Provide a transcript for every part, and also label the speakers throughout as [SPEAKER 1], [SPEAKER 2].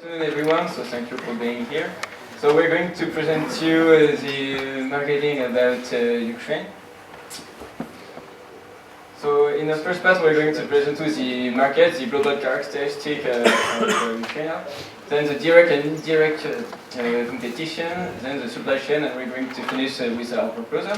[SPEAKER 1] afternoon, everyone. So thank you for being here. So we're going to present you the marketing about Ukraine. So in the first part, we're going to present you the market, the global characteristic of Ukraine, then the direct and indirect competition, then the supply chain, and we're going to finish with our proposal.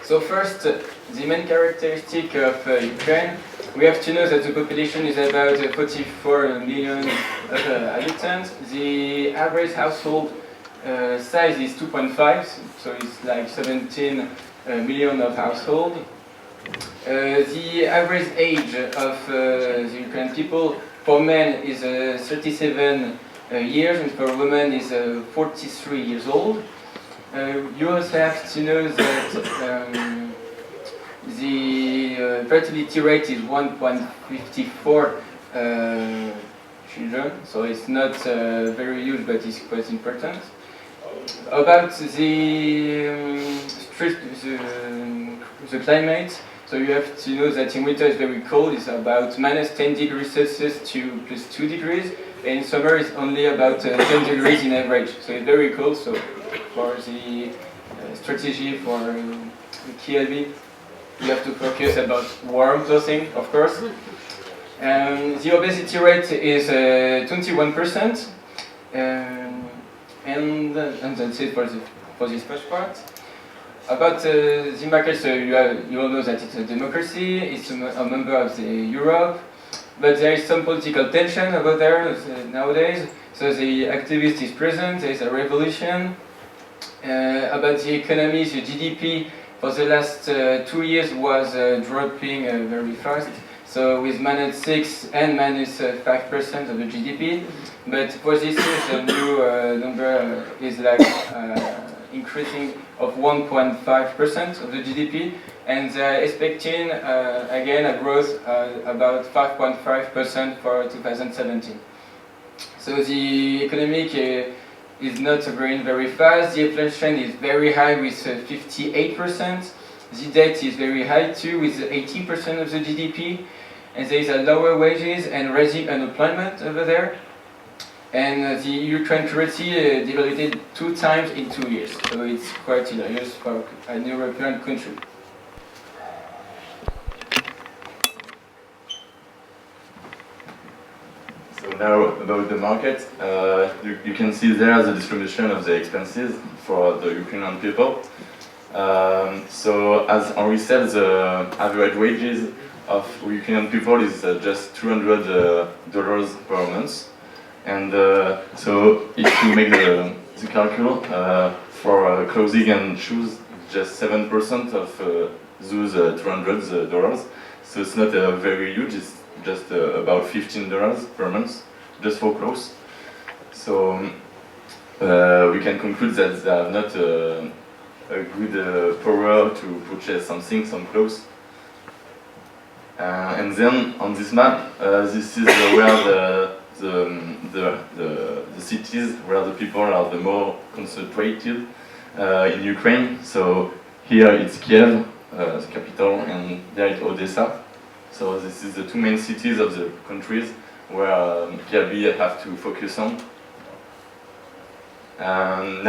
[SPEAKER 1] So first, the main characteristic of Ukraine. We have to know that the population is about 44 million inhabitants. The average household size is 2.5, so it's like 17 million of household. The average age of the Ukrainian people for men is 37 years, and for women is 43 years old. You also have to know that the fertility rate is 1.54 children, so it's not very huge, but it's quite important. About the climate, so you have to know that in winter it's very cold, it's about minus 10 degrees Celsius to plus 2 degrees, and in summer it's only about 10 degrees in average, so it's very cold. So for the strategy for Kiabi, you have to focus about warm clothing, of course. The obesity rate is 21%, and that's it for this first part. About the market, so you all know that it's a democracy, it's a member of the Europe, but there is some political tension over there nowadays, so the activist is present, there is a revolution. About the economy, the GDP for the last 2 years was dropping very fast, so with -6 and -5% of the GDP. But for this year, the new number is like increasing of 1.5% of the GDP, and they're expecting again a growth about 5.5% for 2017. So the economic is not growing very fast. The inflation is very high with 58%. The debt is very high too with 80% of the GDP. And there is a lower wages and rising unemployment over there. And the Ukraine currency devalued 2 times in 2 years. So it's quite serious for an European country.
[SPEAKER 2] So now about the market, you can see there the distribution of the expenses for the Ukrainian people. So as Henri said, the average wages of Ukrainian people is just $200 per month. And so if you make the calculation for clothing and shoes, it's just 7% of those $200. So it's not very huge. It's just about $15 per month, just for clothes. So we can conclude that they have not a good power to purchase some clothes. And then on this map, this is where the cities where the people are the more concentrated in Ukraine. So here it's Kiev, the capital, and there it's Odessa. So this is the 2 main cities of the countries where Kiabi have to focus on.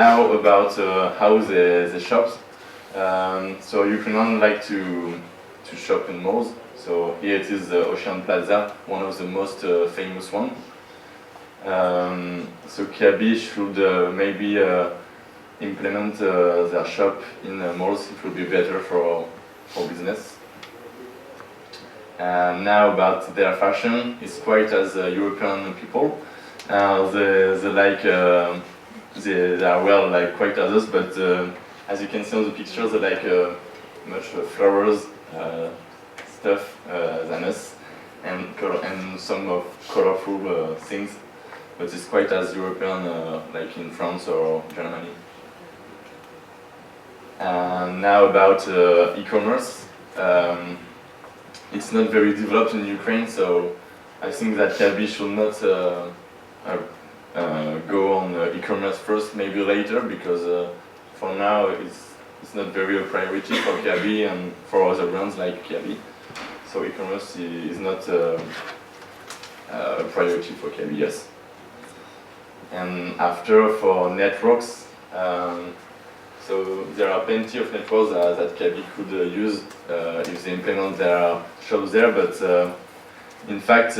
[SPEAKER 2] Now about how they shop. So Ukrainians like to shop in malls. So here it is the Ocean Plaza, one of the most famous one. So Kiabi should maybe implement their shop in malls. It will be better for business. And now about their fashion, it's quite as European people. They like they are well like quite as us, but as you can see on the pictures, they like much flowers stuff than us, and some of colorful things. But it's quite as European, like in France or Germany. And now about e-commerce. It's not very developed in Ukraine, so I think that Kiabi should not go on e-commerce first, maybe later, because for now it's not very a priority for Kiabi and for other brands like Kiabi. So e-commerce is not a priority for Kiabi, yes. And after for networks, so there are plenty of networks that Kiabi could use if they implement their shops there, but in fact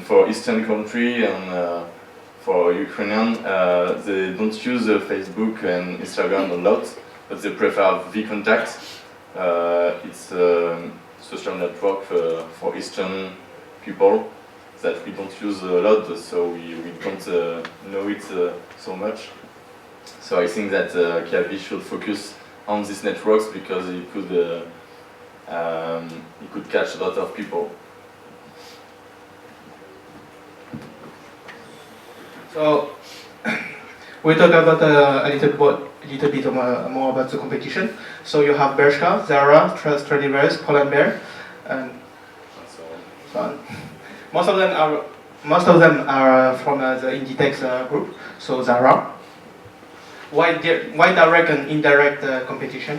[SPEAKER 2] for Eastern country and for Ukrainian, they don't use Facebook and Instagram a lot, but they prefer vContact. It's a social network for Eastern people that we don't use a lot, so we don't know it so much. So I think that Kiabi should focus on these networks because it could catch a lot of people.
[SPEAKER 3] So we talk about a little bit more about the competition. So you have Bershka, Zara, Stradivarius, Pull&Bear, and so on. Most of them are from the Inditex group. So Zara. Why direct and indirect competition?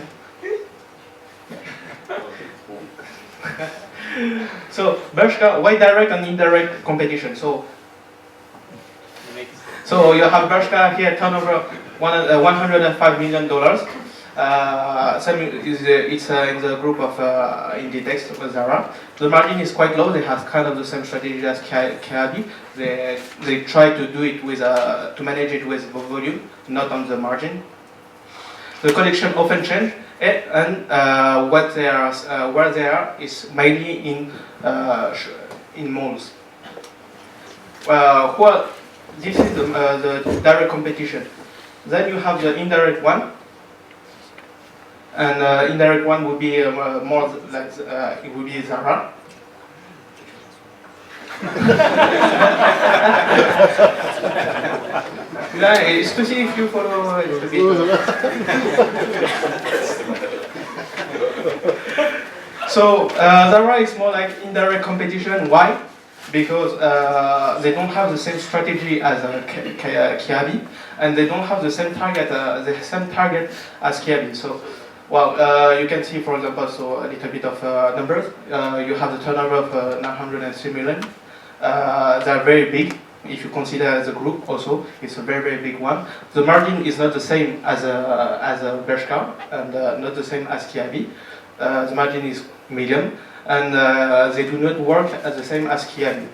[SPEAKER 3] So Bershka, why direct and indirect competition? So you have Bershka here, turnover $105 million. It's in the group of Inditex with Zara. The margin is quite low. They have kind of the same strategy as Kiabi. They try to do it with to manage it with volume, not on the margin. The collection often change, and where they are is mainly in malls. This is the direct competition. Then you have the indirect one. And indirect one would be more like it would be Zara. It's to see if you follow a little bit. So Zara is more like indirect competition. Why? Because they don't have the same strategy as Kiabi, and they don't have the same target as Kiabi. So. Well, you can see, for example, so a little bit of numbers. You have the turnover of 903 million. They're very big. If you consider the group also, it's a very, very big one. The margin is not the same as a Bershka and not the same as Kiabi. The margin is medium, and they do not work as the same as Kiabi.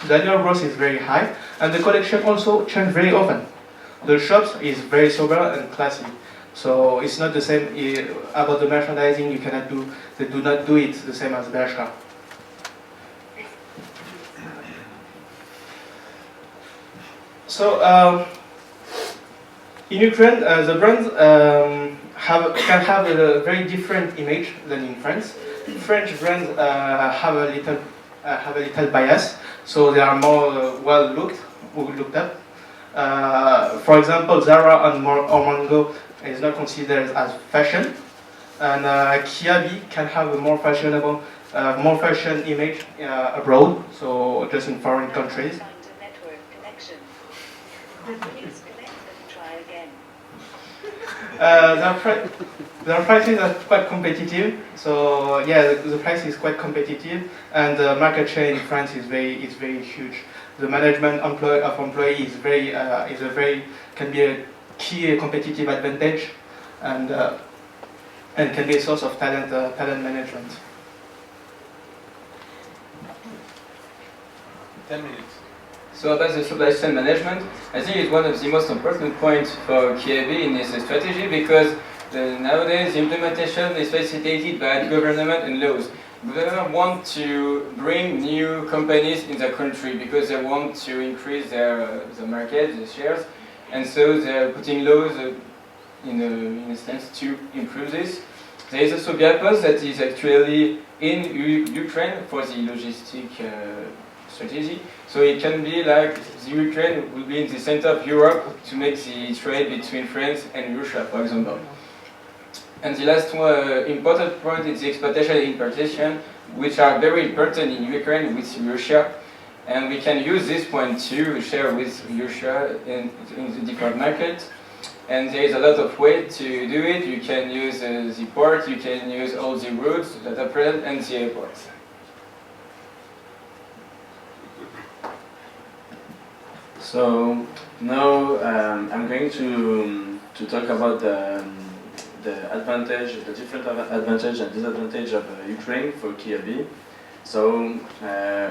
[SPEAKER 3] The annual growth is very high, and the collection also change very often. The shops is very sober and classy. So it's not the same about the merchandising. They do not do it the same as Bershka. So in Ukraine, the brands can have a very different image than in France. French brands have a little bias, so they are more well looked up. For example, Zara and Mango is not considered as fashion, and Kiabi can have a more fashionable, more fashion image abroad, so just in foreign countries. Their prices are quite competitive, so yeah, the price is quite competitive, and the market share in France is very huge. The management of employee can be a key competitive advantage, and can be a source of talent management.
[SPEAKER 4] 10 minutes.
[SPEAKER 1] So about the supply chain management, I think it's one of the most important points for Kiabi in this strategy, because nowadays the implementation is facilitated by the government and laws. Government want to bring new companies in the country because they want to increase the market, the shares. And so they're putting laws in a sense to improve this. There is also Biapos that is actually in Ukraine for the logistic strategy. So it can be like the Ukraine will be in the center of Europe to make the trade between France and Russia, for example. And the last important point is the exploitation and importation, which are very important in Ukraine with Russia. And we can use this point to share with Russia in the different markets. And there is a lot of ways to do it. You can use the port, you can use all the routes that are present, and the airports.
[SPEAKER 4] So now I'm going to talk about the advantage, the different advantage and disadvantage of Ukraine for Kiabi. So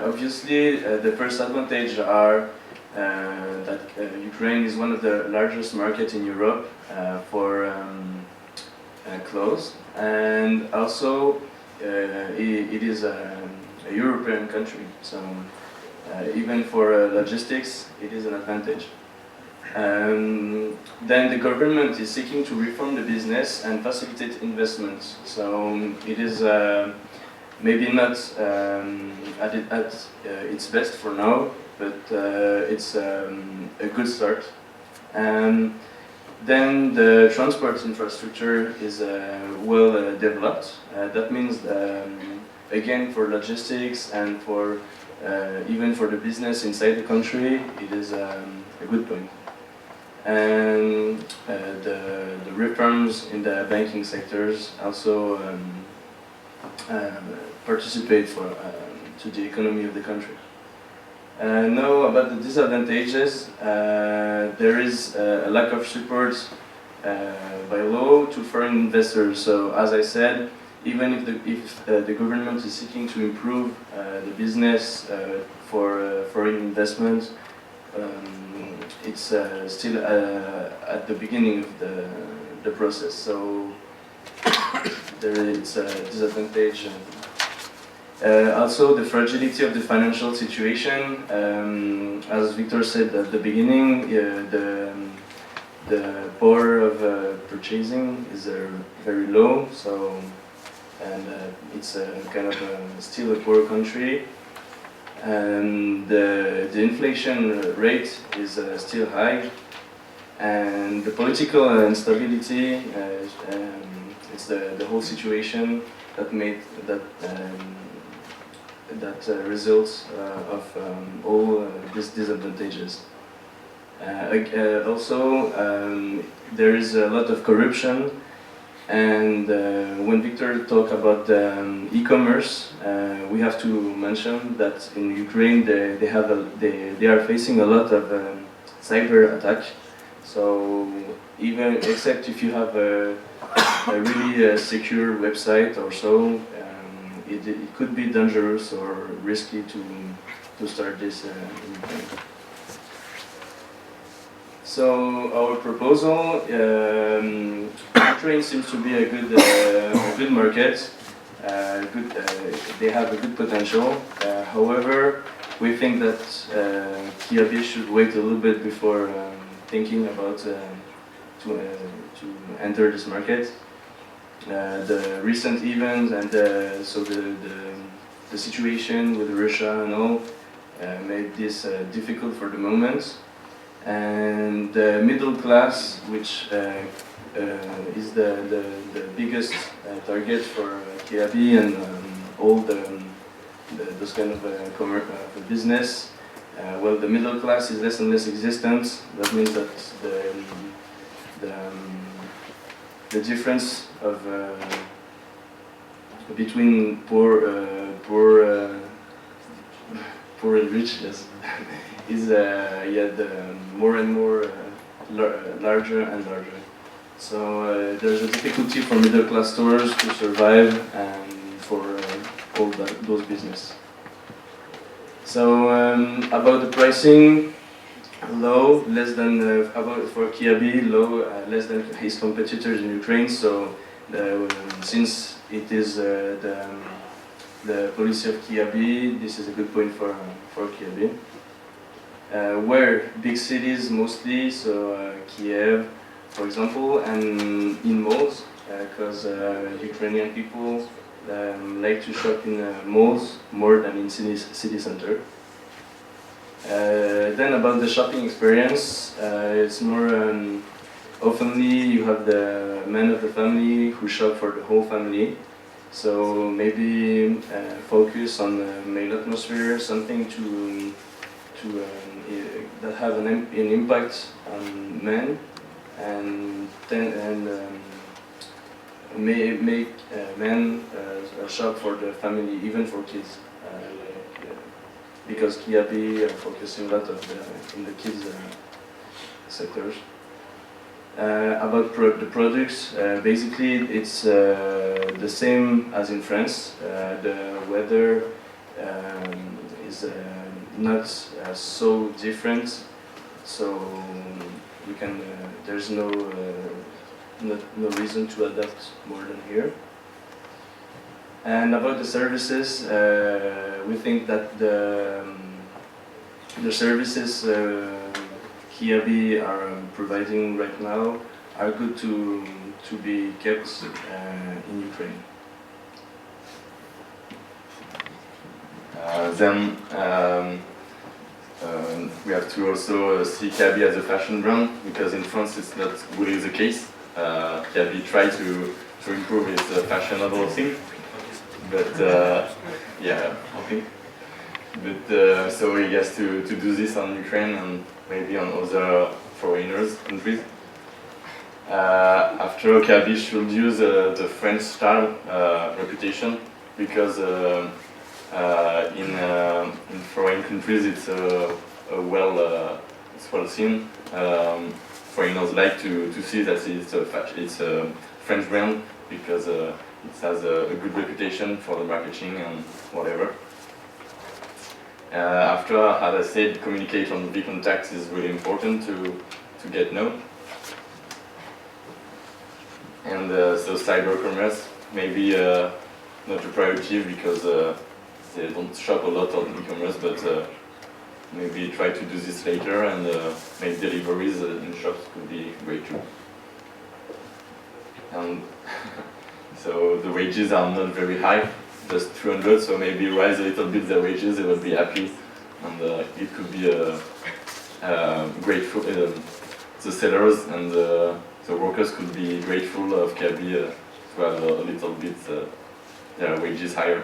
[SPEAKER 4] obviously the first advantage are that Ukraine is one of the largest markets in Europe for clothes, and also it is a European country. So even for logistics, it is an advantage. Then the government is seeking to reform the business and facilitate investments. So it is maybe not at its best for now, but it's a good start. Then the transport infrastructure is well developed. That means again for logistics and for even for the business inside the country, it is a good point. And the reforms in the banking sectors also participate to the economy of the country. Now about the disadvantages, there is a lack of support by law to foreign investors. So as I said, even if the government is seeking to improve the business for foreign investment, it's still at the beginning of the process. So it's a disadvantage. Also, the fragility of the financial situation. As Victor said at the beginning, the power of purchasing is very low. So, and it's kind of still a poor country. And the inflation rate is still high, and the political instability. It's the whole situation that made that results of all these disadvantages. Also, there is a lot of corruption, and when Victor talked about e-commerce, we have to mention that in Ukraine they are facing a lot of cyber attack. So even except if you have a really secure website or so, it could be dangerous or risky to start this in Ukraine. So our proposal, Ukraine seems to be a good market. They have a good potential. However, we think that Kiabi should wait a little bit before thinking about to enter this market. The recent events and so the situation with Russia and all made this difficult for the moment. And the middle class, which is the biggest target for Kiabi and all those kind of business. Well, the middle class is less and less existent. That means that the difference of between poor and rich, yes, is more and more larger and larger. So there's a difficulty for middle class stores to survive and for all those business. So about the pricing, low, less than about for Kiabi, low, less than his competitors in Ukraine. So since it is the policy of Kiabi, this is a good point for Kiabi. Where big cities mostly, so Kiev, for example, and in malls, because Ukrainian people like to shop in malls more than in city center. Then about the shopping experience, it's more oftenly you have the men of the family who shop for the whole family. So maybe focus on the male atmosphere, something to that have an impact on men, and make men shop for the family, even for kids. because Kiabi are focusing a lot of in the kids sectors. About the products, basically it's the same as in France. The weather is not so different, so we can. There's no reason to adapt more than here. And about the services, we think that the services Kiabi are providing right now are good to be kept in Ukraine.
[SPEAKER 2] Then we have to also see Kiabi as a fashion brand, because in France it's not really the case. Kiabi tried to improve its fashionable thing, but yeah, I think. But so he has to do this on Ukraine and maybe on other foreigners countries. After, Kiabi should use the French style reputation, because in foreign countries it's well seen. Foreigners like to see that it's a French brand, because it has a good reputation for the marketing and whatever. After, as I said, communicate on big contacts is really important to get known. And so cyber commerce maybe not a priority, because they don't shop a lot on e-commerce, but maybe try to do this later, and make deliveries in shops could be great too. And so the wages are not very high, just 300, so maybe raise a little bit the wages, they will be happy, and it could be grateful. The sellers and the workers could be grateful of Kiabi to have a little bit their wages higher.